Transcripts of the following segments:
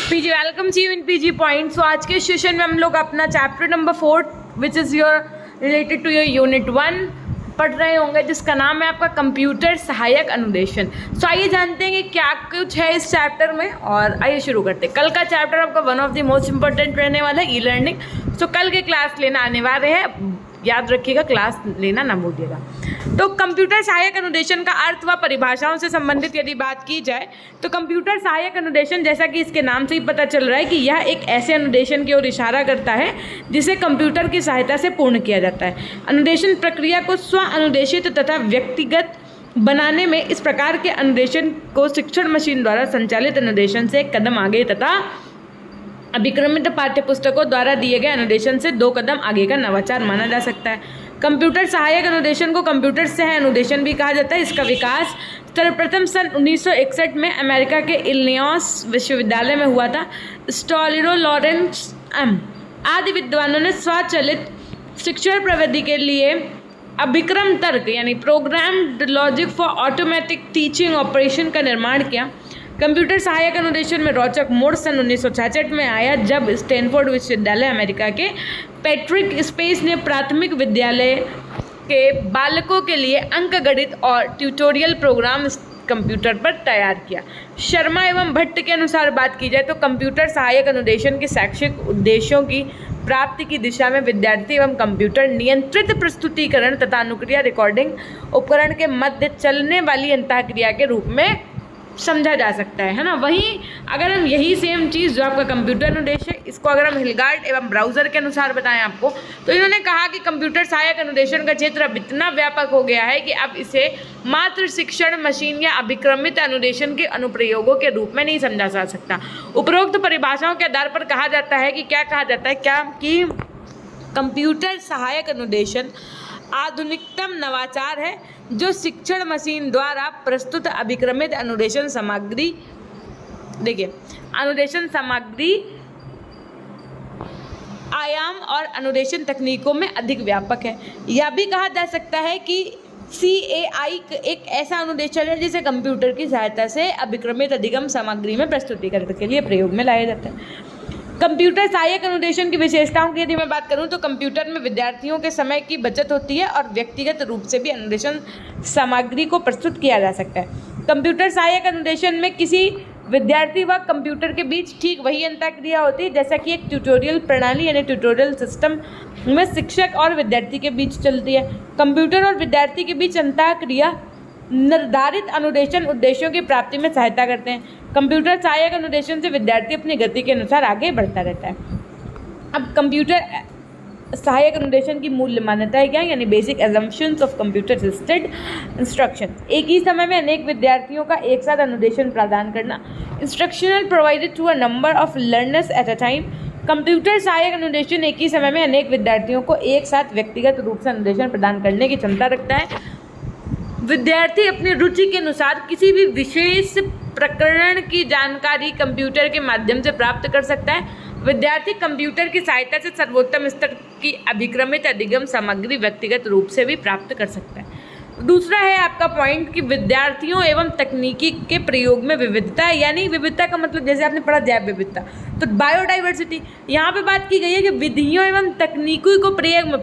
PG welcome to you in PG point. So आज के session में हम लोग अपना chapter number 4 which is your related to your unit 1 पढ़ रहे होंगे, जिसका नाम है आपका कंप्यूटर सहायक अनुदेशन। सो आइए जानते हैं कि क्या कुछ है इस चैप्टर में, और आइए शुरू करते हैं। कल का चैप्टर आपका one of the most important रहने वाला है, ई लर्निंग। सो कल के क्लास लेना अनिवार्य है, याद रखिएगा, क्लास लेना ना भूलिएगा। तो कंप्यूटर सहायक अनुदेशन का अर्थ व परिभाषाओं से संबंधित यदि बात की जाए तो कंप्यूटर सहायक अनुदेशन, जैसा कि इसके नाम से ही पता चल रहा है कि यह एक ऐसे अनुदेशन की ओर इशारा करता है जिसे कंप्यूटर की सहायता से पूर्ण किया जाता है। अनुदेशन प्रक्रिया को स्व अनुदेशित तथा व्यक्तिगत बनाने में इस प्रकार के अनुदेशन को शिक्षण मशीन द्वारा संचालित अनुदेशन से एक कदम आगे तथा अभिक्रमित पाठ्यपुस्तकों द्वारा दिए गए अनुदेशन से 2 कदम आगे का नवाचार माना जा सकता है। कंप्यूटर सहायक अनुदेशन को कंप्यूटर सह अनुदेशन भी कहा जाता है। इसका विकास सर्वप्रथम सन 1961 में अमेरिका के इलिनॉइस विश्वविद्यालय में हुआ था। स्टॉलिनो, लॉरेंस आदि विद्वानों ने स्वचालित शिक्षण प्रविधि के लिए अभिक्रम तर्क यानी programmed logic for automatic teaching operation का निर्माण किया। कंप्यूटर सहायक अनुदेशन में रोचक मोड़ सन 1966 में आया, जब स्टैनफोर्ड विश्वविद्यालय अमेरिका के पैट्रिक स्पेस ने प्राथमिक विद्यालय के बालकों के लिए अंकगणित और ट्यूटोरियल प्रोग्राम कंप्यूटर पर तैयार किया। शर्मा एवं भट्ट के अनुसार बात की जाए तो कंप्यूटर सहायक अनुदेशन के शैक्षिक उद्देश्यों की प्राप्ति की दिशा में विद्यार्थी एवं कंप्यूटर नियंत्रित प्रस्तुतिकरण तथा अनुक्रिया रिकॉर्डिंग उपकरण के मध्य चलने वाली अंतःक्रिया के रूप में समझा जा सकता है ना। वहीं अगर हम यही सेम चीज़ जो आपका कंप्यूटर अनुदेश है, इसको अगर हम हिलगार्ड एवं ब्राउज़र के अनुसार बताएं आपको, तो इन्होंने कहा कि कंप्यूटर सहायक अनुदेशन का क्षेत्र अब इतना व्यापक हो गया है कि अब इसे मात्र शिक्षण मशीन या अभिक्रमित अनुदेशन के अनुप्रयोगों के रूप में नहीं समझा जा सकता। उपरोक्त परिभाषाओं के आधार पर कहा जाता है कि क्या कहा जाता है, क्या कि कंप्यूटर सहायक अनुदेशन आधुनिकतम नवाचार है जो शिक्षण मशीन द्वारा प्रस्तुत अभिक्रमित अनुदेशन सामग्री, देखिए, अनुदेशन सामग्री आयाम और अनुदेशन तकनीकों में अधिक व्यापक है। यह भी कहा जा सकता है कि CAI एक ऐसा अनुदेशन है जिसे कंप्यूटर की सहायता से अभिक्रमित अधिगम सामग्री में प्रस्तुतिकरण के लिए प्रयोग में लाया जाता है। कंप्यूटर सहायक अनुदेशन की विशेषताओं की यदि मैं बात करूं तो कंप्यूटर में विद्यार्थियों के समय की बचत होती है और व्यक्तिगत रूप से भी अनुदेशन सामग्री को प्रस्तुत किया जा सकता है। कंप्यूटर सहायक अनुदेशन में किसी विद्यार्थी व कंप्यूटर के बीच ठीक वही अंतःक्रिया होती है जैसा कि एक ट्यूटोरियल प्रणाली यानी ट्यूटोरियल सिस्टम में शिक्षक और विद्यार्थी के बीच चलती है। कंप्यूटर और विद्यार्थी के बीच अंतःक्रिया निर्धारित अनुदेशन उद्देश्यों की प्राप्ति में सहायता करते हैं। कंप्यूटर सहायक अनुदेशन से विद्यार्थी अपनी गति के अनुसार आगे बढ़ता रहता है। अब कंप्यूटर सहायक अनुदेशन की मूल मान्यता है क्या, यानी basic assumptions of computer assisted instruction. एक ही समय में अनेक विद्यार्थियों का एक साथ अनुदेशन प्रदान करना। Instructional provided to a number of learners at a time. Computer सहायक अनुदेशन एक ही समय में अनेक विद्यार्थियों को एक साथ व्यक्तिगत रूप से अनुदेशन प्रदान करने की क्षमता रखता है। विद्यार्थी अपनी रुचि के अनुसार किसी भी विशेष प्रकरण की जानकारी कंप्यूटर के माध्यम से प्राप्त कर सकता है। विद्यार्थी कंप्यूटर की सहायता से सर्वोत्तम स्तर की अभिक्रमित अधिगम सामग्री व्यक्तिगत रूप से भी प्राप्त कर सकता है। दूसरा है आपका पॉइंट कि विद्यार्थियों एवं तकनीकी के प्रयोग में विविधता है, यानी विविधता का मतलब जैसे आपने पढ़ा जैव विविधता, तो बायोडाइवर्सिटी। यहाँ पे बात की गई है कि विधियों एवं तकनीकों को प्रयोग में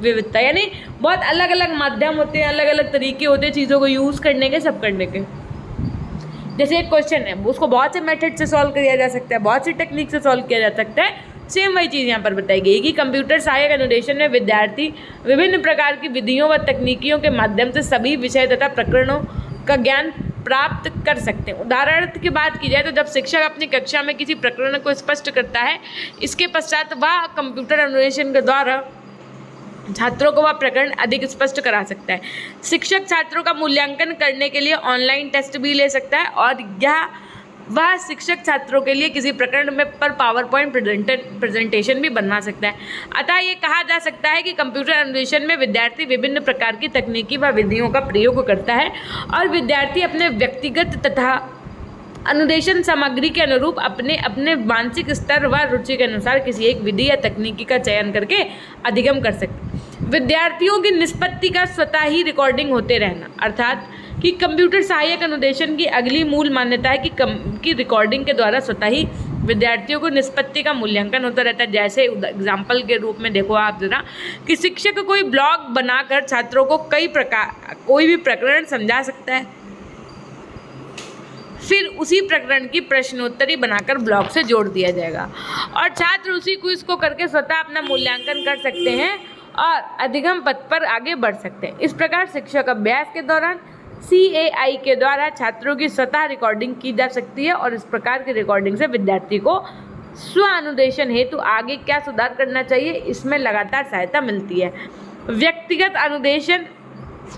विविधता, यानी बहुत अलग अलग माध्यम होते हैं, अलग अलग तरीके होते हैं चीज़ों को यूज़ करने के, सब करने के। जैसे एक क्वेश्चन है उसको बहुत से मेथड से सॉल्व किया जा सकता है, बहुत सी टेक्निक से सॉल्व किया जा सकता है। सेम वही चीज़ यहाँ पर बताई गई कि कंप्यूटर सहायक अनुदेशन में विद्यार्थी विभिन्न प्रकार की विधियों व तकनीकियों के माध्यम से सभी विषय तथा प्रकरणों का ज्ञान प्राप्त कर सकते हैं। उदाहरण की बात की जाए तो जब शिक्षक अपनी कक्षा में किसी प्रकरण को स्पष्ट करता है, इसके पश्चात वह कंप्यूटर अनुदेशन के द्वारा छात्रों को वह प्रकरण अधिक स्पष्ट करा सकता है। शिक्षक छात्रों का मूल्यांकन करने के लिए ऑनलाइन टेस्ट भी ले सकता है और वह शिक्षक छात्रों के लिए किसी प्रकरण में पर पावर पॉइंट प्रेजेंटेशन भी बनवा सकता है। अतः ये कहा जा सकता है कि कंप्यूटर अनुदेशन में विद्यार्थी विभिन्न प्रकार की तकनीकी व विधियों का प्रयोग करता है और विद्यार्थी अपने व्यक्तिगत तथा अनुदेशन सामग्री के अनुरूप अपने अपने मानसिक स्तर व रुचि के अनुसार किसी एक विधि या तकनीकी का चयन करके अधिगम कर सकते हैं। विद्यार्थियों की निष्पत्ति का स्वतः ही रिकॉर्डिंग होते रहना, अर्थात कि कंप्यूटर सहायक अनुदेशन की अगली मूल मान्यता है कि रिकॉर्डिंग के द्वारा स्वतः ही विद्यार्थियों को निष्पत्ति का मूल्यांकन होता रहता है। जैसे एग्जाम्पल के रूप में देखो आप जरा कि शिक्षक कोई ब्लॉग बनाकर छात्रों को कोई भी प्रकरण समझा सकता है, फिर उसी प्रकरण की प्रश्नोत्तरी बनाकर ब्लॉग से जोड़ दिया जाएगा और छात्र उसी क्विज को करके स्वतः अपना मूल्यांकन कर सकते हैं और अधिगम पथ पर आगे बढ़ सकते हैं। इस प्रकार शिक्षक अभ्यास के दौरान CAI के द्वारा छात्रों की स्वतः रिकॉर्डिंग की जा सकती है और इस प्रकार की रिकॉर्डिंग से विद्यार्थी को स्व अनुदेशन हेतु आगे क्या सुधार करना चाहिए इसमें लगातार सहायता मिलती है। व्यक्तिगत अनुदेशन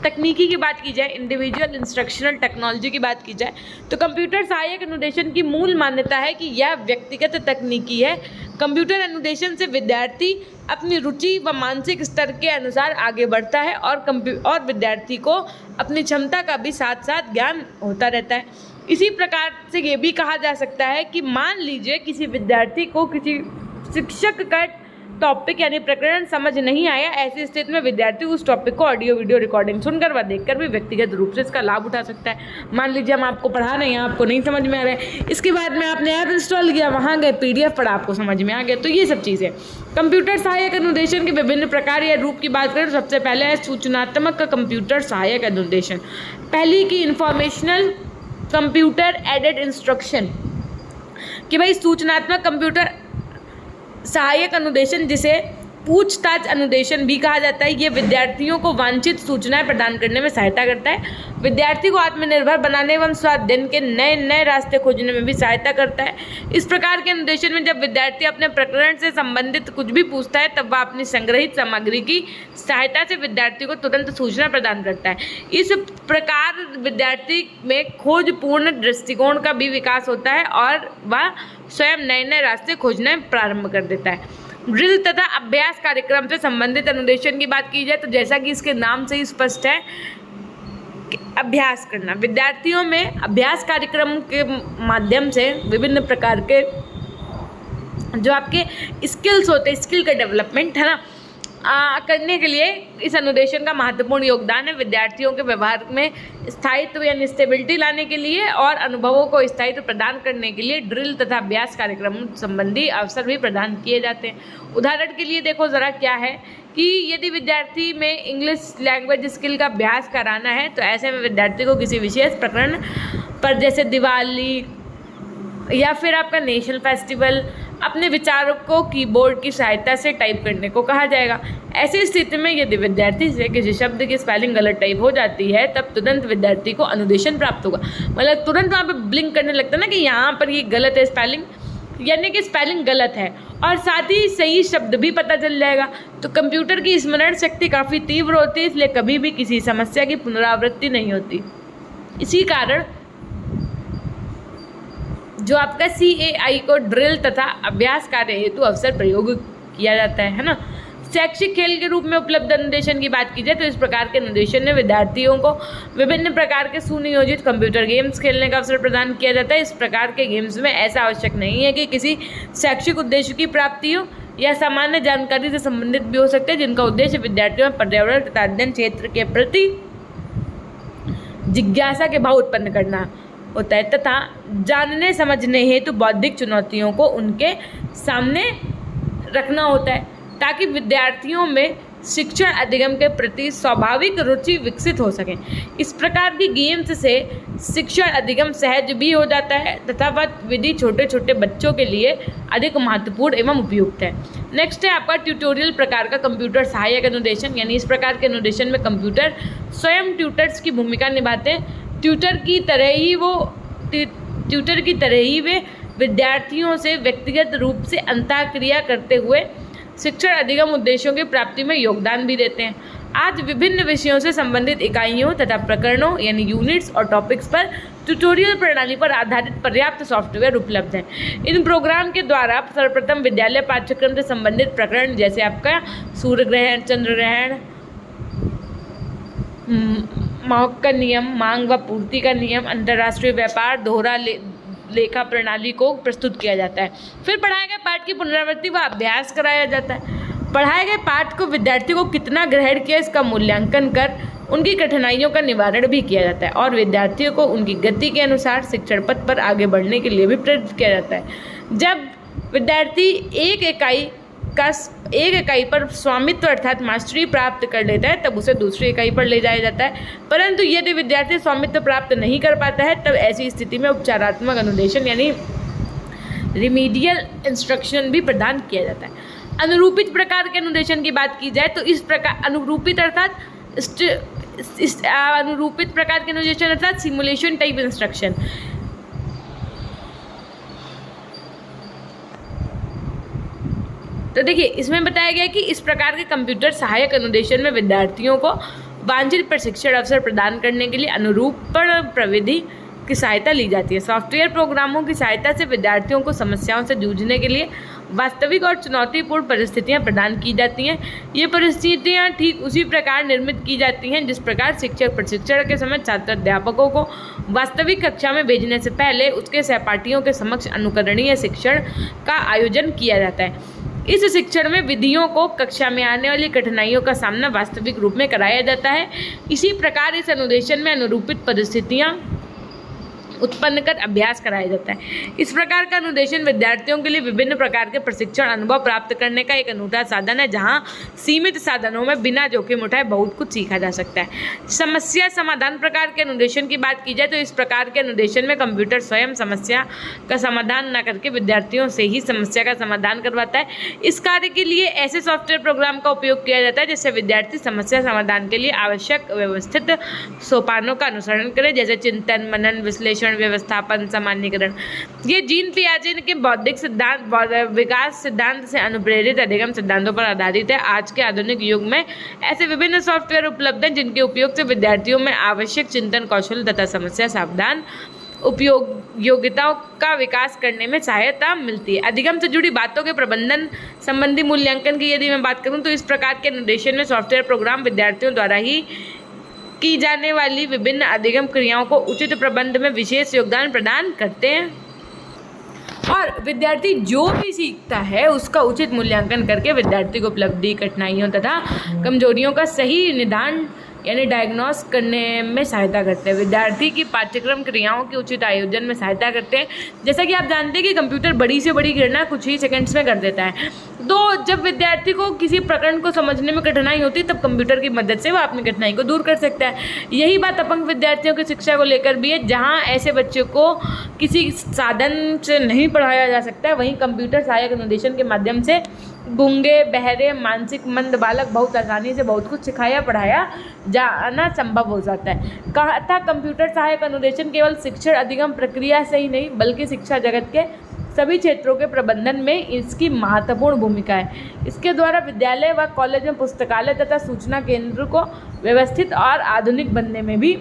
तकनीकी की बात की जाए, इंडिविजुअल इंस्ट्रक्शनल टेक्नोलॉजी की बात की जाए तो कंप्यूटर सहायक अनुदेशन की मूल मान्यता है कि यह व्यक्तिगत तकनीकी है। कंप्यूटर अनुदेशन से विद्यार्थी अपनी रुचि व मानसिक स्तर के अनुसार आगे बढ़ता है और विद्यार्थी को अपनी क्षमता का भी साथ साथ ज्ञान होता रहता है। इसी प्रकार से ये भी कहा जा सकता है कि मान लीजिए किसी विद्यार्थी को किसी शिक्षक का टॉपिक यानी प्रकरण समझ नहीं आया, ऐसी स्थिति में विद्यार्थी उस टॉपिक को ऑडियो वीडियो रिकॉर्डिंग सुनकर व देखकर भी व्यक्तिगत रूप से इसका लाभ उठा सकता है। मान लीजिए हम आपको पढ़ा रहे हैं, आपको नहीं समझ में आ रहा है, इसके बाद में आपने ऐप इंस्टॉल किया, वहाँ गए PDF पढ़ा, आपको समझ में आ गया। तो ये सब चीज़ें कंप्यूटर सहायक अनुदेशन के विभिन्न प्रकार या रूप की बात करें तो सबसे पहले है सूचनात्मक कंप्यूटर सहायक अनुदेशन। पहली की इंफॉर्मेशनल कंप्यूटर एडेड इंस्ट्रक्शन, कि भाई सूचनात्मक कंप्यूटर सहायक अनुदेशन जिसे पूछताछ अनुदेशन भी कहा जाता है, ये विद्यार्थियों को वांछित सूचनाएं प्रदान करने में सहायता करता है, विद्यार्थी को आत्मनिर्भर बनाने एवं स्वाध्ययन के नए नए रास्ते खोजने में भी सहायता करता है। इस प्रकार के अनुदेशन में जब विद्यार्थी अपने प्रकरण से संबंधित कुछ भी पूछता है तब वह अपनी संग्रहित सामग्री की सहायता से विद्यार्थी को तुरंत सूचना प्रदान करता है। इस प्रकार विद्यार्थी में खोजपूर्ण दृष्टिकोण का भी विकास होता है और वह स्वयं नए नए रास्ते खोजने प्रारंभ कर देता है। ड्रिल तथा अभ्यास कार्यक्रम से संबंधित अनुदेशन की बात की जाए तो जैसा कि इसके नाम से ही स्पष्ट है कि अभ्यास करना, विद्यार्थियों में अभ्यास कार्यक्रम के माध्यम से विभिन्न प्रकार के जो आपके स्किल्स होते हैं, स्किल का डेवलपमेंट है ना, करने के लिए इस अनुदेशन का महत्वपूर्ण योगदान है। विद्यार्थियों के व्यवहार में स्थायित्व यानी स्टेबिलिटी लाने के लिए और अनुभवों को स्थायित्व प्रदान करने के लिए ड्रिल तथा अभ्यास कार्यक्रम संबंधी अवसर भी प्रदान किए जाते हैं। उदाहरण के लिए देखो ज़रा क्या है कि यदि विद्यार्थी में इंग्लिश लैंग्वेज स्किल का अभ्यास कराना है तो ऐसे में विद्यार्थी को किसी विशेष प्रकरण पर जैसे दिवाली या फिर आपका नेशनल फेस्टिवल अपने विचारों को कीबोर्ड की सहायता से टाइप करने को कहा जाएगा। ऐसी स्थिति में यदि विद्यार्थी से किसी शब्द की स्पेलिंग गलत टाइप हो जाती है तब तुरंत विद्यार्थी को अनुदेशन प्राप्त होगा। मतलब तुरंत वहाँ पे ब्लिंक करने लगता है ना कि यहाँ पर ये गलत है स्पेलिंग, यानी कि स्पेलिंग गलत है, और साथ ही सही शब्द भी पता चल जाएगा। तो कंप्यूटर की स्मरण शक्ति काफ़ी तीव्र होती है, इसलिए कभी भी किसी समस्या की पुनरावृत्ति नहीं होती। इसी कारण जो आपका CAI को ड्रिल तथा अभ्यास कार्य हेतु अवसर प्रयोग किया जाता है ना। शैक्षिक खेल के रूप में उपलब्ध अनुदेशन की बात की जाए तो इस प्रकार के अनुदेशन में विद्यार्थियों को विभिन्न प्रकार के सुनियोजित कंप्यूटर गेम्स खेलने का अवसर प्रदान किया जाता है। इस प्रकार के गेम्स में ऐसा आवश्यक नहीं है कि किसी शैक्षिक उद्देश्य की प्राप्ति हो या सामान्य जानकारी से संबंधित भी हो सकते हैं, जिनका उद्देश्य विद्यार्थियों में पर्यावरण तथा अध्ययन क्षेत्र के प्रति जिज्ञासा के भाव उत्पन्न करना होता है तथा जानने समझने हेतु बौद्धिक चुनौतियों को उनके सामने रखना होता है, ताकि विद्यार्थियों में शिक्षण अधिगम के प्रति स्वाभाविक रुचि विकसित हो सके। इस प्रकार की गेम्स से शिक्षण अधिगम सहज भी हो जाता है तथा वह विधि छोटे छोटे बच्चों के लिए अधिक महत्वपूर्ण एवं उपयुक्त है। नेक्स्ट है आपका ट्यूटोरियल प्रकार का कंप्यूटर सहायक अनुदेशन, यानी इस प्रकार के अनुदेशन में कंप्यूटर स्वयं ट्यूटर्स की भूमिका निभाते हैं। ट्यूटर की तरह ही वे विद्यार्थियों से व्यक्तिगत रूप से अंतःक्रिया करते हुए शिक्षण अधिगम उद्देश्यों की प्राप्ति में योगदान भी देते हैं। आज विभिन्न विषयों से संबंधित इकाइयों तथा प्रकरणों यानी यूनिट्स और टॉपिक्स पर ट्यूटोरियल प्रणाली पर आधारित पर्याप्त सॉफ्टवेयर उपलब्ध हैं। इन प्रोग्राम के द्वारा सर्वप्रथम विद्यालय पाठ्यक्रम से संबंधित प्रकरण जैसे आपका सूर्य ग्रहण, चंद्र ग्रहण, मौक का नियम, मांग व पूर्ति का नियम, अंतर्राष्ट्रीय व्यापार, दोहरा लेखा प्रणाली को प्रस्तुत किया जाता है। फिर पढ़ाए गए पाठ की पुनरावृत्ति व अभ्यास कराया जाता है। पढ़ाए गए पाठ को विद्यार्थियों को कितना ग्रहण किया इसका मूल्यांकन कर उनकी कठिनाइयों का निवारण भी किया जाता है और विद्यार्थियों को उनकी गति के अनुसार शिक्षण पथ पर आगे बढ़ने के लिए भी प्रेरित किया जाता है। जब विद्यार्थी एक इकाई पर स्वामित्व अर्थात मास्टरी प्राप्त कर लेता है तब उसे दूसरी इकाई पर ले जाया जाता है, परंतु यदि विद्यार्थी स्वामित्व प्राप्त नहीं कर पाता है तब ऐसी स्थिति में उपचारात्मक अनुदेशन यानी रिमीडियल इंस्ट्रक्शन भी प्रदान किया जाता है। अनुरूपित प्रकार के अनुदेशन की बात की जाए तो इस प्रकार अनुरूपित प्रकार के अनुदेशन अर्थात सिमुलेशन टाइप इंस्ट्रक्शन। तो देखिए इसमें बताया गया कि इस प्रकार के कंप्यूटर सहायक अनुदेशन में विद्यार्थियों को वांछित प्रशिक्षण अवसर प्रदान करने के लिए अनुरूपण प्रविधि की सहायता ली जाती है। सॉफ्टवेयर प्रोग्रामों की सहायता से विद्यार्थियों को समस्याओं से जूझने के लिए वास्तविक और चुनौतीपूर्ण परिस्थितियां प्रदान की जाती हैं। ये परिस्थितियां ठीक उसी प्रकार निर्मित की जाती हैं जिस प्रकार शिक्षक प्रशिक्षण के समय छात्र अध्यापकों को वास्तविक कक्षा में भेजने से पहले उसके सहपाठियों के समक्ष अनुकरणीय शिक्षण का आयोजन किया जाता है। इस शिक्षण में विधियों को कक्षा में आने वाली कठिनाइयों का सामना वास्तविक रूप में कराया जाता है। इसी प्रकार इस अनुदेशन में अनुरूपित परिस्थितियां उत्पन्न कर अभ्यास कराया जाता है। इस प्रकार का अनुदेशन विद्यार्थियों के लिए विभिन्न प्रकार के प्रशिक्षण अनुभव प्राप्त करने का एक अनूठा साधन है जहां सीमित साधनों में बिना जोखिम उठाए बहुत कुछ सीखा जा सकता है। समस्या समाधान प्रकार के अनुदेशन की बात की जाए तो इस प्रकार के अनुदेशन में कंप्यूटर स्वयं समस्या का समाधान न करके विद्यार्थियों से ही समस्या का समाधान करवाता है। इस कार्य के लिए ऐसे सॉफ्टवेयर प्रोग्राम का उपयोग किया जाता है जिससे विद्यार्थी समस्या समाधान के लिए आवश्यक व्यवस्थित सोपानों का अनुसरण करे, जैसे चिंतन, मनन, विश्लेषण, व्यवस्थापन, सामान्यीकरण। ये जीन पियाजे के बौद्धिक सिद्धांत विकास सिद्धांत से अनुप्रेरित अधिगम सिद्धांतों पर आधारित है। आज के आधुनिक युग में ऐसे विभिन्न सॉफ्टवेयर उपलब्ध हैं जिनके उपयोग से विद्यार्थियों में आवश्यक चिंतन कौशल तथा समस्या सावधान योग्यताओं का विकास करने में सहायता मिलती है। अधिगम से जुड़ी बातों के प्रबंधन संबंधी मूल्यांकन की यदि मैं बात करूं तो इस प्रकार के अनुदेशन में सॉफ्टवेयर प्रोग्राम विद्यार्थियों द्वारा ही की जाने वाली विभिन्न अधिगम क्रियाओं को उचित प्रबंध में विशेष योगदान प्रदान करते हैं और विद्यार्थी जो भी सीखता है उसका उचित मूल्यांकन करके विद्यार्थी को उपलब्धि, कठिनाइयों तथा कमजोरियों का सही निदान यानी डायग्नोस करने में सहायता करते हैं। विद्यार्थी की पाठ्यक्रम क्रियाओं के उचित आयोजन में सहायता करते हैं। जैसा कि आप जानते हैं कि कंप्यूटर बड़ी से बड़ी गणना कुछ ही सेकंड्स में कर देता है, तो जब विद्यार्थी को किसी प्रकरण को समझने में कठिनाई होती है तब कंप्यूटर की मदद से वो अपनी कठिनाई को दूर कर सकता है। यही बात अपंग विद्यार्थियों की शिक्षा को लेकर भी है। जहाँ ऐसे बच्चों को किसी साधन से नहीं पढ़ाया जा सकता है, वहीं कंप्यूटर सहायक अनुदेशन के माध्यम से गूंगे, बहरे, मानसिक मंद बालक बहुत आसानी से बहुत कुछ सिखाया पढ़ाया जाना संभव हो जाता है। कहा था कंप्यूटर सहायक अनुदेशन केवल शिक्षण अधिगम प्रक्रिया से ही नहीं बल्कि शिक्षा जगत के सभी क्षेत्रों के प्रबंधन में इसकी महत्वपूर्ण भूमिका है। इसके द्वारा विद्यालय व कॉलेज में पुस्तकालय तथा सूचना केंद्र को व्यवस्थित और आधुनिक बनने में भी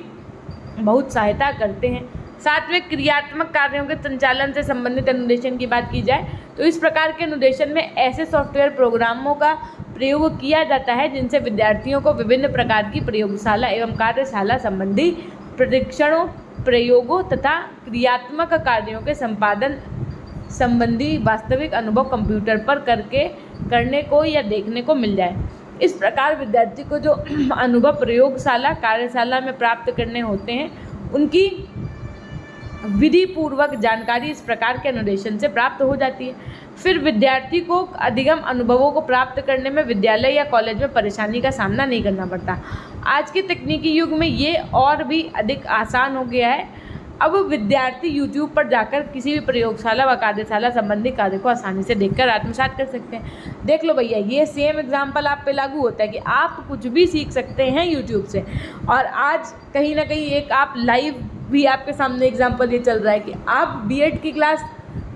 बहुत सहायता करते हैं। साथ में क्रियात्मक कार्यों के संचालन से संबंधित अनुदेशन की बात की जाए तो इस प्रकार के अनुदेशन में ऐसे सॉफ्टवेयर प्रोग्रामों का प्रयोग किया जाता है जिनसे विद्यार्थियों को विभिन्न प्रकार की प्रयोगशाला एवं कार्यशाला संबंधी परीक्षणों, प्रयोगों तथा क्रियात्मक कार्यों के संपादन संबंधी वास्तविक अनुभव कंप्यूटर पर करने को या देखने को मिल जाए। इस प्रकार विद्यार्थी को जो अनुभव प्रयोगशाला, कार्यशाला में प्राप्त करने होते हैं उनकी विधि पूर्वक जानकारी इस प्रकार के अनुदेशन से प्राप्त हो जाती है। फिर विद्यार्थी को अधिगम अनुभवों को प्राप्त करने में विद्यालय या कॉलेज में परेशानी का सामना नहीं करना पड़ता। आज के तकनीकी युग में ये और भी अधिक आसान हो गया है। अब विद्यार्थी YouTube पर जाकर किसी भी प्रयोगशाला व कार्यशाला संबंधी कार्य को आसानी से देखकर आत्मसात कर सकते हैं। देख लो भैया, ये सेम एग्जाम्पल आप पे लागू होता है कि आप कुछ भी सीख सकते हैं YouTube से। और आज कहीं ना कहीं एक आप लाइव भी आपके सामने एग्जाम्पल ये चल रहा है कि आप B.Ed की क्लास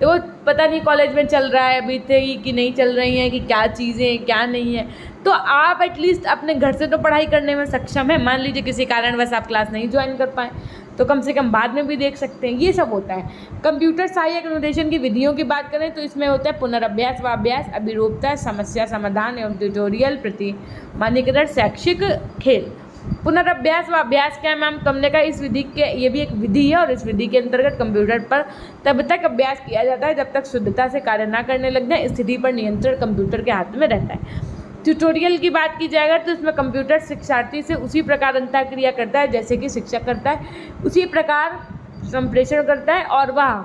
देखो, पता नहीं कॉलेज में चल रहा है अभी तक कि नहीं चल रही हैं, कि क्या चीज़ें क्या नहीं है, तो आप एटलीस्ट अपने घर से तो पढ़ाई करने में सक्षम है। मान लीजिए किसी कारणवश आप क्लास नहीं ज्वाइन कर पाए तो कम से कम बाद में भी देख सकते हैं। ये सब होता है। कंप्यूटर सहायक अनुदेशन की विधियों की बात करें तो इसमें होता है पुनरअभ्यास व अभ्यास, अभिरूपता, समस्या समाधान एवं ट्यूटोरियल, प्रतिमानीकरण, शैक्षिक, खेल। पुनरअभ्यास व अभ्यास क्या है मैम? तो हमने कहा इस विधि के ये भी एक विधि है और इस विधि के अंतर्गत कंप्यूटर पर तब तक अभ्यास किया जाता है जब तक शुद्धता से कार्य न करने लग जाए। स्थिति पर नियंत्रण कंप्यूटर के हाथ में रहता है। ट्यूटोरियल की बात की जाएगा तो इसमें कंप्यूटर शिक्षार्थी से उसी प्रकार अंतःक्रिया करता है जैसे कि शिक्षक करता है, उसी प्रकार संप्रेषण करता है और वह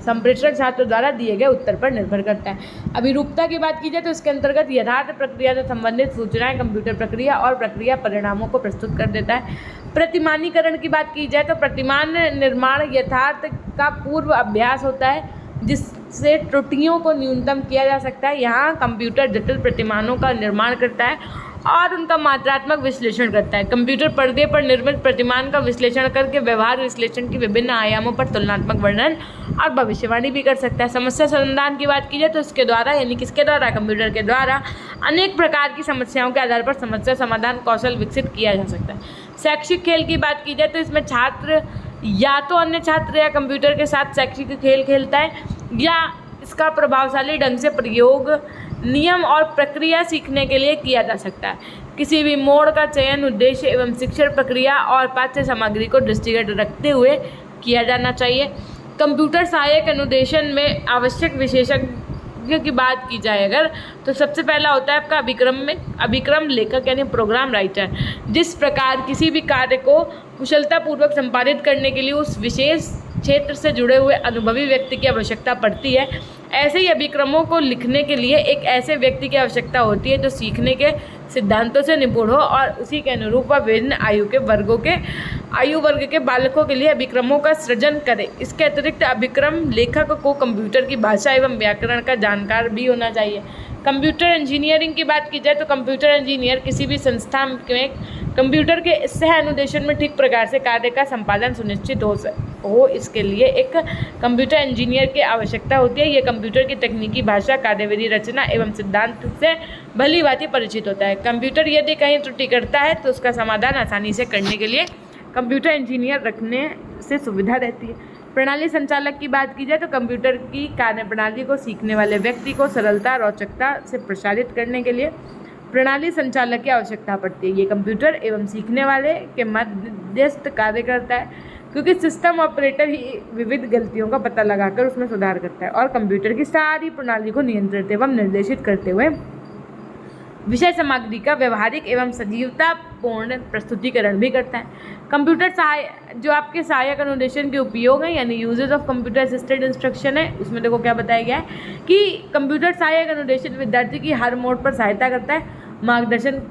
संप्रेषण छात्र द्वारा दिए गए उत्तर पर निर्भर करता है। अभिरूपता की बात की जाए तो इसके अंतर्गत यथार्थ प्रक्रिया से संबंधित सूचनाएं कंप्यूटर प्रक्रिया और प्रक्रिया परिणामों को प्रस्तुत कर देता है। प्रतिमानीकरण की बात की जाए तो प्रतिमान निर्माण यथार्थ का पूर्व अभ्यास होता है जिससे त्रुटियों को न्यूनतम किया जा सकता है। यहाँ कंप्यूटर जटिल प्रतिमानों का निर्माण करता है और उनका मात्रात्मक विश्लेषण करता है। कंप्यूटर पर्दे पर निर्मित प्रतिमान का विश्लेषण करके व्यवहार विश्लेषण की विभिन्न आयामों पर तुलनात्मक वर्णन और भविष्यवाणी भी कर सकता है। समस्या समाधान की बात की जाए तो इसके द्वारा यानी किसके द्वारा, कंप्यूटर के द्वारा अनेक प्रकार की समस्याओं के आधार पर समस्या समाधान कौशल विकसित किया जा सकता है। शैक्षिक खेल की बात की जाए तो इसमें छात्र या तो अन्य छात्र या कंप्यूटर के साथ शैक्षिक खेल खेलता है या इसका प्रभावशाली ढंग से प्रयोग नियम और प्रक्रिया सीखने के लिए किया जा सकता है। किसी भी मोड का चयन उद्देश्य एवं शिक्षण प्रक्रिया और पाठ्य सामग्री को दृष्टिगत रखते हुए किया जाना चाहिए। कंप्यूटर सहायक अनुदेशन में आवश्यक विशेषज्ञ की बात की जाए अगर तो सबसे पहला होता है आपका अभिक्रम लेखक यानी प्रोग्राम राइटर। जिस प्रकार किसी भी कार्य को कुशलतापूर्वक संपादित करने के लिए उस विशेष क्षेत्र से जुड़े हुए अनुभवी व्यक्ति की आवश्यकता पड़ती है, ऐसे ही अभिक्रमों को लिखने के लिए एक ऐसे व्यक्ति की आवश्यकता होती है जो सीखने के सिद्धांतों से निपुण हो और उसी के अनुरूप वह विभिन्न आयु वर्ग के बालकों के लिए अभिक्रमों का सृजन करे। इसके अतिरिक्त अभिक्रम लेखक को कंप्यूटर की भाषा एवं व्याकरण का जानकार भी होना चाहिए। कंप्यूटर इंजीनियरिंग की बात की जाए तो कंप्यूटर इंजीनियर किसी भी संस्था में कंप्यूटर के सह अनुदेशन में ठीक प्रकार से कार्य का संपादन सुनिश्चित हो इसके लिए एक कंप्यूटर इंजीनियर की आवश्यकता होती है। यह कंप्यूटर की तकनीकी भाषा, कार्यविधि, रचना एवं सिद्धांत से भली भांति परिचित होता है। कंप्यूटर यदि कहीं त्रुटि करता है तो उसका समाधान आसानी से करने के लिए कंप्यूटर इंजीनियर रखने से सुविधा रहती है। प्रणाली संचालक की बात की जाए तो कंप्यूटर की कार्यप्रणाली को सीखने वाले व्यक्ति को सरलता रोचकता से प्रसारित करने के लिए प्रणाली संचालक की आवश्यकता पड़ती है। ये कंप्यूटर एवं सीखने वाले के मध्यस्थ कार्य करता है क्योंकि सिस्टम ऑपरेटर ही विविध गलतियों का पता लगाकर उसमें सुधार करता है और कंप्यूटर की सारी प्रणाली को नियंत्रित एवं निर्देशित करते हुए विषय सामग्री का व्यवहारिक एवं सजीवतापूर्ण प्रस्तुतिकरण भी करता है। कंप्यूटर जो आपके सहायक अनुदेशन के उपयोग है यानी usages of computer assisted instruction है, उसमें देखो क्या बताया गया है कि कंप्यूटर सहायक अनुदेशन विद्यार्थी की हर मोड पर सहायता करता है, मार्गदर्शन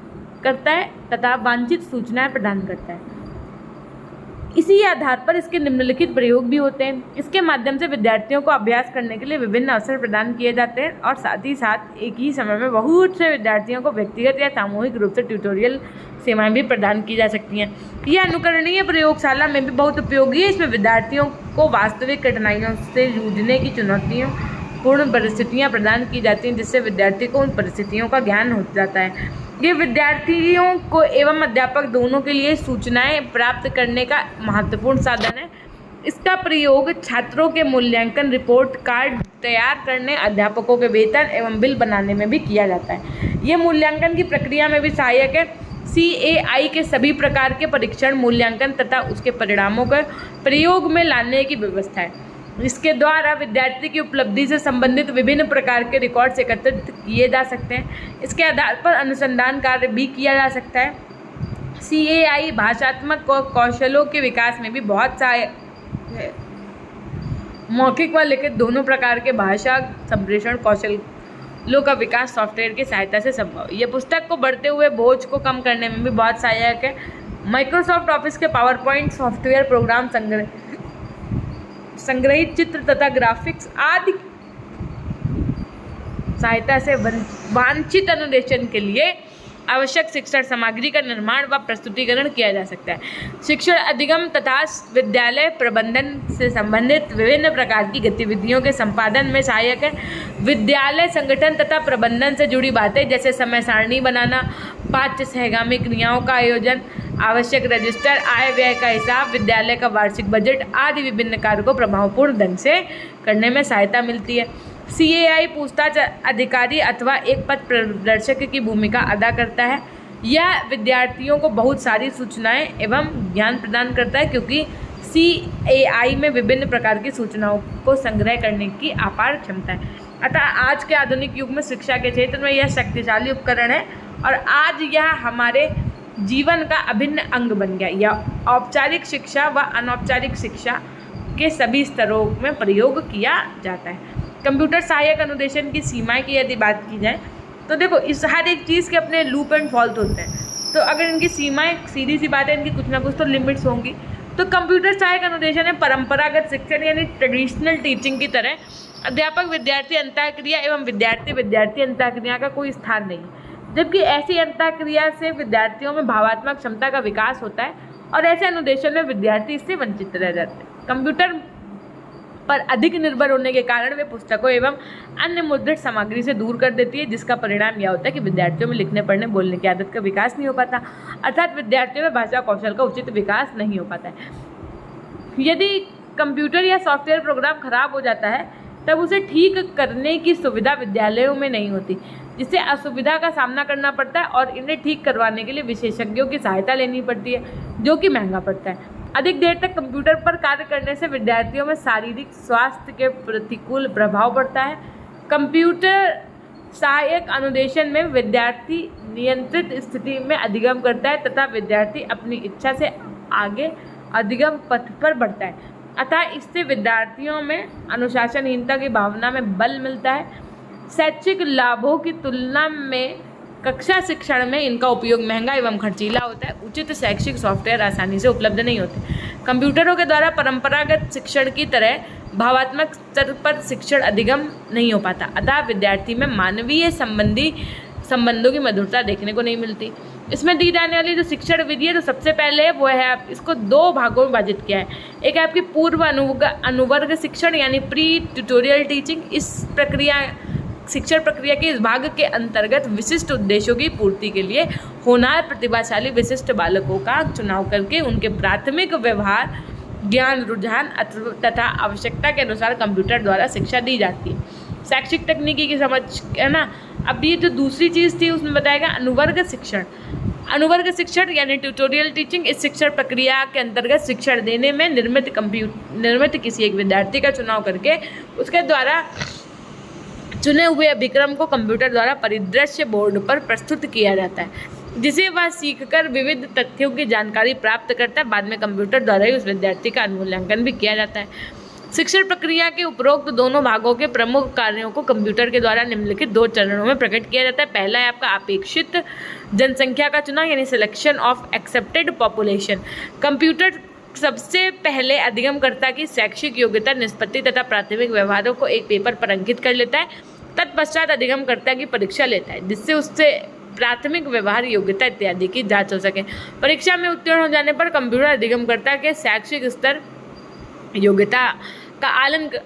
करता है तथा वांछित सूचनाएं प्रदान करता है। इसी आधार पर इसके निम्नलिखित प्रयोग भी होते हैं। इसके माध्यम से विद्यार्थियों को अभ्यास करने के लिए विभिन्न अवसर प्रदान किए जाते हैं और साथ ही साथ एक ही समय में बहुत से विद्यार्थियों को व्यक्तिगत या सामूहिक रूप से ट्यूटोरियल सेवाएं भी प्रदान की जा सकती हैं। यह अनुकरणीय प्रयोगशाला में भी बहुत उपयोगी है। इसमें विद्यार्थियों को वास्तविक कठिनाइयों से जूझने की चुनौतियों पूर्ण परिस्थितियाँ प्रदान की जाती हैं जिससे विद्यार्थी को उन परिस्थितियों का ज्ञान हो जाता है। ये विद्यार्थियों को एवं अध्यापक दोनों के लिए सूचनाएं प्राप्त करने का महत्वपूर्ण साधन है। इसका प्रयोग छात्रों के मूल्यांकन रिपोर्ट कार्ड तैयार करने, अध्यापकों के वेतन एवं बिल बनाने में भी किया जाता है। ये मूल्यांकन की प्रक्रिया में भी सहायक है। CAI के सभी प्रकार के परीक्षण, मूल्यांकन तथा उसके परिणामों को प्रयोग में लाने की व्यवस्था है। इसके द्वारा विद्यार्थी की उपलब्धि से संबंधित विभिन्न प्रकार के रिकॉर्ड्स एकत्रित किए जा सकते हैं। इसके आधार पर अनुसंधान कार्य भी किया जा सकता है। CAI भाषात्मक कौशलों के विकास में भी बहुत सहायक है। मौखिक व लिखित दोनों प्रकार के भाषा संप्रेषण कौशलों का विकास सॉफ्टवेयर की सहायता से संभव है। यह पुस्तक को बढ़ते हुए बोझ को कम करने में भी बहुत सहायक है। माइक्रोसॉफ्ट ऑफिस के पावरपॉइंट सॉफ्टवेयर प्रोग्राम संग्रहित चित्र तथा ग्राफिक्स आदि सहायता से वांछित अनुदेशन के लिए आवश्यक शिक्षण सामग्री का निर्माण व प्रस्तुतिकरण किया जा सकता है। शिक्षण अधिगम तथा विद्यालय प्रबंधन से संबंधित विभिन्न प्रकार की गतिविधियों के संपादन में सहायक है। विद्यालय संगठन तथा प्रबंधन से जुड़ी बातें जैसे समय सारणी बनाना, पाठ्य सहगामी क्रियाओं का आयोजन, आवश्यक रजिस्टर, आय व्यय का हिसाब, विद्यालय का वार्षिक बजट आदि विभिन्न कार्यों को प्रभावपूर्ण ढंग से करने में सहायता मिलती है। CAI पूछताछ अधिकारी अथवा एक पथ प्रदर्शक की भूमिका अदा करता है। यह विद्यार्थियों को बहुत सारी सूचनाएं एवं ज्ञान प्रदान करता है क्योंकि CAI में विभिन्न प्रकार की सूचनाओं को संग्रह करने की अपार क्षमता है। अतः आज के आधुनिक युग में शिक्षा के क्षेत्र में यह शक्तिशाली उपकरण है और आज यह हमारे जीवन का अभिन्न अंग बन गया। यह औपचारिक शिक्षा व अनौपचारिक शिक्षा के सभी स्तरों में प्रयोग किया जाता है। कंप्यूटर सहायक अनुदेशन की सीमाएं की यदि बात की जाए तो देखो, इस हर एक चीज़ के अपने लूप एंड फॉल्ट होते हैं, तो अगर इनकी सीमाएं, सीधी सी बात है, इनकी कुछ ना कुछ तो लिमिट्स होंगी। तो कंप्यूटर सहायक अनुदेशन है परंपरागत शिक्षण यानी ट्रेडिशनल टीचिंग की तरह अध्यापक विद्यार्थी अंतःक्रिया एवं विद्यार्थी विद्यार्थी अंतःक्रिया का कोई स्थान नहीं, जबकि ऐसी अंतःक्रिया से विद्यार्थियों में भावात्मक क्षमता का विकास होता है और ऐसे अनुदेशन में विद्यार्थी इससे वंचित रह जाते हैं। कंप्यूटर पर अधिक निर्भर होने के कारण वे पुस्तकों एवं अन्य मुद्रित सामग्री से दूर कर देती है, जिसका परिणाम यह होता है कि विद्यार्थियों में लिखने पढ़ने बोलने की आदत का विकास नहीं हो पाता, अर्थात विद्यार्थियों में भाषा कौशल का उचित विकास नहीं हो पाता है। यदि कंप्यूटर या सॉफ्टवेयर प्रोग्राम खराब हो जाता है तब उसे ठीक करने की सुविधा विद्यालयों में नहीं होती, जिससे असुविधा का सामना करना पड़ता है और इन्हें ठीक करवाने के लिए विशेषज्ञों की सहायता लेनी पड़ती है, जो कि महंगा पड़ता है। अधिक देर तक कंप्यूटर पर कार्य करने से विद्यार्थियों में शारीरिक स्वास्थ्य के प्रतिकूल प्रभाव पड़ता है। कंप्यूटर सहायक अनुदेशन में विद्यार्थी नियंत्रित स्थिति में अधिगम करता है तथा विद्यार्थी अपनी इच्छा से आगे अधिगम पथ पर बढ़ता है, अतः इससे विद्यार्थियों में अनुशासनहीनता की भावना में बल मिलता है। शैक्षिक लाभों की तुलना में कक्षा शिक्षण में इनका उपयोग महंगा एवं खर्चीला होता है। उचित शैक्षिक सॉफ्टवेयर आसानी से उपलब्ध नहीं होते। कंप्यूटरों के द्वारा परंपरागत शिक्षण की तरह भावात्मक स्तर पर शिक्षण अधिगम नहीं हो पाता, अतः विद्यार्थी में मानवीय संबंधों की मधुरता देखने को नहीं मिलती। इसमें दी जाने वाली जो शिक्षण विधि है, तो सबसे पहले वो है, आप इसको दो भागों में विभाजित किया है। एक है आपकी पूर्व अनुवर्ग शिक्षण यानी प्री ट्यूटोरियल टीचिंग। इस शिक्षण प्रक्रिया के इस भाग के अंतर्गत विशिष्ट उद्देश्यों की पूर्ति के लिए होनहार प्रतिभाशाली विशिष्ट बालकों का चुनाव करके उनके प्राथमिक व्यवहार ज्ञान रुझान तथा आवश्यकता के अनुसार कंप्यूटर द्वारा शिक्षा दी जाती है। शैक्षिक तकनीकी की समझ है ना। अब ये जो दूसरी चीज़ थी उसमें बताएगा अनुवर्ग शिक्षण। अनुवर्ग शिक्षण यानी ट्यूटोरियल टीचिंग। इस शिक्षण प्रक्रिया के अंतर्गत शिक्षण देने में निर्मित किसी एक विद्यार्थी का चुनाव करके उसके द्वारा चुने हुए अभिक्रम को कंप्यूटर द्वारा परिदृश्य बोर्ड पर प्रस्तुत किया जाता है, जिसे वह सीखकर विविध तथ्यों की जानकारी प्राप्त करता है। बाद में कंप्यूटर द्वारा ही उस विद्यार्थी का अनुमूल्यांकन भी किया जाता है। शिक्षण प्रक्रिया के उपरोक्त दोनों भागों के प्रमुख कार्यों को कंप्यूटर के द्वारा निम्नलिखित दो चरणों में प्रकट किया जाता है। पहला है आपका अपेक्षित जनसंख्या का चुनाव यानी selection of accepted population. Computer सबसे पहले अधिगमकर्ता की शैक्षिक योग्यता, निष्पत्ति तथा प्राथमिक व्यवहारों को एक पेपर पर अंकित कर लेता है। तत्पश्चात अधिगमकर्ता की परीक्षा लेता है, जिससे उससे प्राथमिक व्यवहार योग्यता इत्यादि की जांच हो सके। परीक्षा में उत्तीर्ण हो जाने पर कंप्यूटर अधिगमकर्ता के शैक्षिक स्तर, योग्यता का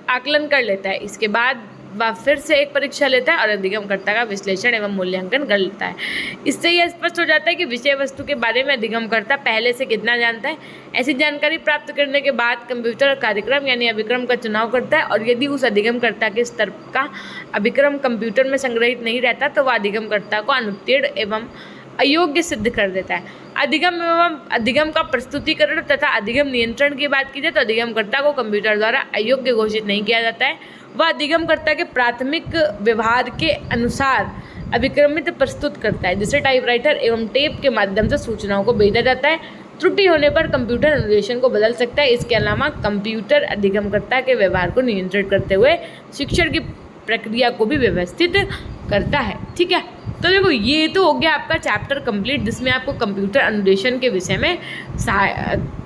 आकलन कर लेता है। इसके बाद वह फिर से एक परीक्षा लेता है और अधिगमकर्ता का विश्लेषण एवं मूल्यांकन कर लेता है। इससे यह स्पष्ट हो जाता है कि विषय वस्तु के बारे में अधिगमकर्ता पहले से कितना जानता है। ऐसी जानकारी प्राप्त करने के बाद कंप्यूटर कार्यक्रम यानी अभिक्रम का चुनाव करता है और यदि उस अधिगमकर्ता के स्तर का अभिक्रम कंप्यूटर में संग्रहित नहीं रहता तो वह अधिगमकर्ता को अनुत्तीर्ण एवं अयोग्य सिद्ध कर देता है। अधिगम का प्रस्तुतिकरण तथा अधिगम नियंत्रण की बात की जाए तो अधिगमकर्ता को कंप्यूटर द्वारा अयोग्य घोषित नहीं किया जाता है। वह अधिगमकर्ता के प्राथमिक व्यवहार के अनुसार अभिक्रमित प्रस्तुत करता है, जिसे टाइपराइटर एवं टेप के माध्यम से सूचनाओं को भेजा जाता है। त्रुटि होने पर कंप्यूटर अनुदेशन को बदल सकता है। इसके अलावा कंप्यूटर अधिगमकर्ता के व्यवहार को नियंत्रित करते हुए शिक्षण की प्रक्रिया को भी व्यवस्थित करता है। ठीक है, तो देखो ये तो हो गया आपका चैप्टर कंप्लीट, जिसमें आपको कंप्यूटर अनुदेशन के विषय में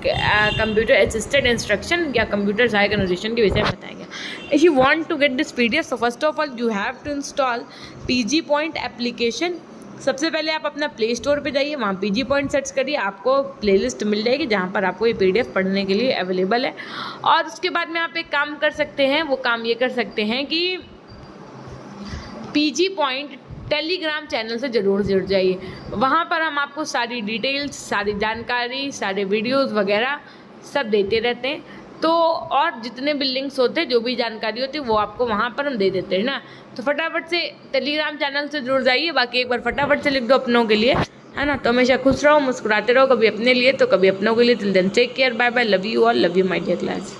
कंप्यूटर असिस्टेड इंस्ट्रक्शन या कंप्यूटर सहायक अनुदेशन के विषय में बताया गया। If you want to get this PDF, so first of all you have to install PG point application. सबसे पहले आप अपना प्ले स्टोर पे जाइए, वहाँ पीजी पॉइंट सर्च करिए, आपको प्लेलिस्ट मिल जाएगी जहाँ पर आपको ये पीडीएफ पढ़ने के लिए अवेलेबल है। और उसके बाद में आप एक काम कर सकते हैं, वो काम ये कर सकते हैं कि पीजी पॉइंट टेलीग्राम चैनल से ज़रूर जुड़ जाइए। वहाँ पर हम आपको सारी डिटेल्स, सारी जानकारी, सारे वीडियोस वगैरह सब देते रहते हैं। तो और जितने भी लिंक्स होते हैं, जो भी जानकारी होती है, वो आपको वहाँ पर हम दे देते हैं ना। तो फटाफट से टेलीग्राम चैनल से जुड़ जाइए। बाकी एक बार फटाफट से लिख दो अपनों के लिए, है ना। तो हमेशा खुश रहो, मुस्कुराते रहो, कभी अपने लिए तो कभी अपनों के लिए। Till then take care, bye bye, love you all, love you my dear class.